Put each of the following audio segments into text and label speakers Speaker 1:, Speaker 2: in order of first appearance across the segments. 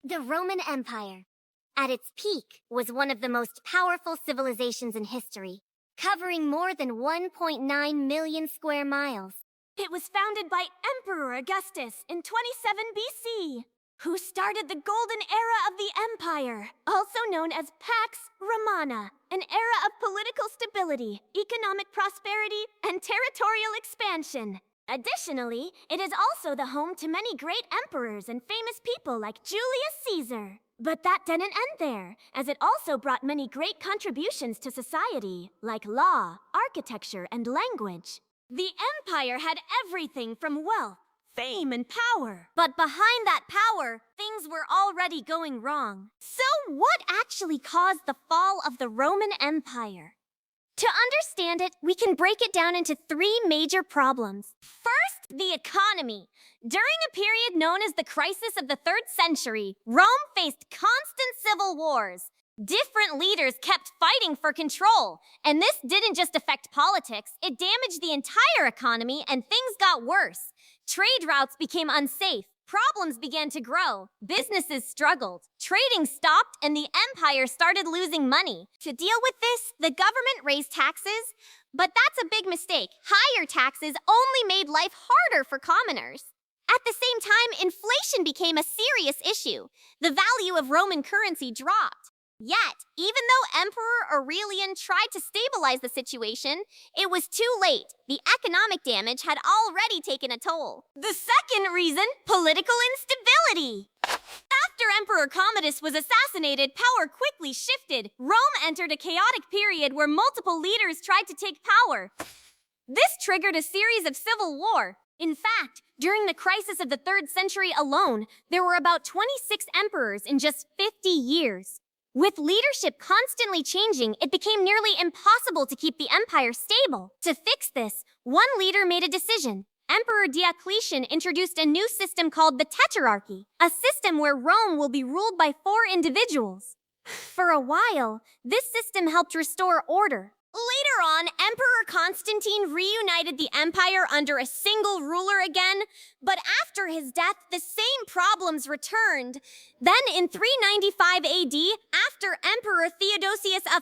Speaker 1: The Roman Empire, at its peak, was one of the most powerful civilizations in history, covering more than 1.9 million square miles.
Speaker 2: It was founded by Emperor Augustus in 27 BC, who started the golden era of the empire, also known as Pax Romana, an era of political stability, economic prosperity, and territorial expansion. Additionally, it is also the home to many great emperors and famous people like Julius Caesar. But that didn't end there, as it also brought many great contributions to society, like law, architecture, and language. The empire had everything from wealth, fame, and power.
Speaker 1: But behind that power, things were already going wrong. So what actually caused the fall of the Roman Empire? To understand it, we can break it down into three major problems. First, the economy. During a period known as the crisis of the 3rd century, Rome faced constant civil wars. Different leaders kept fighting for control, and this didn't just affect politics, it damaged the entire economy and things got worse. Trade routes became unsafe. Problems began to grow. Businesses struggled. Trading stopped, and the empire started losing money. To deal with this, the government raised taxes, but that's a big mistake. Higher taxes only made life harder for commoners. At the same time, inflation became a serious issue. The value of Roman currency dropped. Yet, even though Emperor Aurelian tried to stabilize the situation, it was too late. The economic damage had already taken a toll.
Speaker 2: The second reason, political instability. After Emperor Commodus was assassinated, power quickly shifted. Rome entered a chaotic period where multiple leaders tried to take power. This triggered a series of civil war. In fact, during the crisis of the 3rd century alone, there were about 26 emperors in just 50 years. With leadership constantly changing, it became nearly impossible to keep the empire stable. To fix this, one leader made a decision. Emperor Diocletian introduced a new system called the Tetrarchy, a system where Rome will be ruled by 4 individuals. For a while, this system helped restore order. Later on, Emperor Constantine reunited the empire under a single ruler again, but after his death, the same problems returned. Then in 395 AD, after Emperor Theodosius I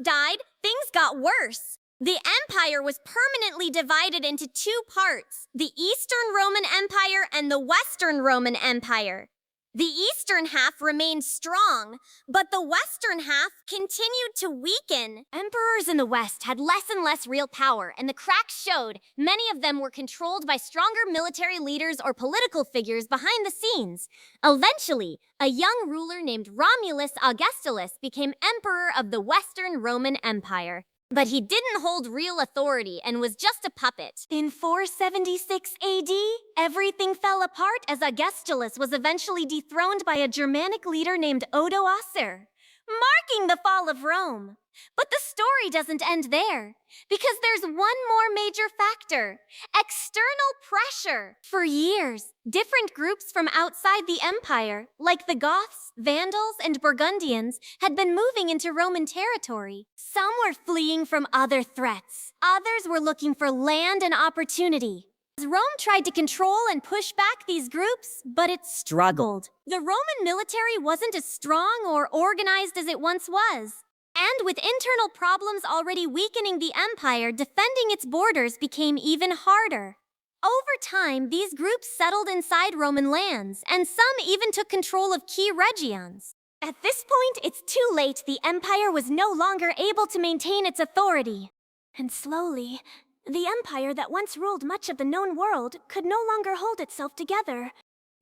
Speaker 2: died, things got worse. The empire was permanently divided into 2 parts, the Eastern Roman Empire and the Western Roman Empire. The eastern half remained strong, but the western half continued to weaken. Emperors in the West had less and less real power, and the cracks showed. Many of them were controlled by stronger military leaders or political figures behind the scenes. Eventually, a young ruler named Romulus Augustulus became emperor of the Western Roman Empire. But he didn't hold real authority and was just a puppet. In 476 AD, everything fell apart as Augustulus was eventually dethroned by a Germanic leader named Odoacer, marking the fall of Rome. But the story doesn't end there, because there's one more major factor: external pressure. For years, different groups from outside the empire, like the Goths, Vandals, and Burgundians, had been moving into Roman territory. Some were fleeing from other threats. Others were looking for land and opportunity. Rome tried to control and push back these groups, but it struggled. The Roman military wasn't as strong or organized as it once was. And with internal problems already weakening the empire, defending its borders became even harder. Over time, these groups settled inside Roman lands, and some even took control of key regions. At this point, it's too late. The empire was no longer able to maintain its authority. And slowly, the empire that once ruled much of the known world could no longer hold itself together.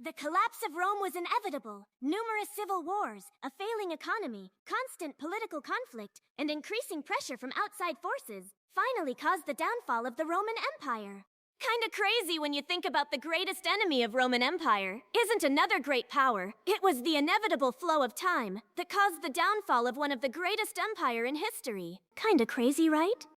Speaker 2: The collapse of Rome was inevitable. Numerous civil wars, a failing economy, constant political conflict, and increasing pressure from outside forces finally caused the downfall of the Roman Empire. Kinda crazy when you think about the greatest enemy of Roman Empire isn't another great power. It was the inevitable flow of time that caused the downfall of one of the greatest empire in history. Kinda crazy, right?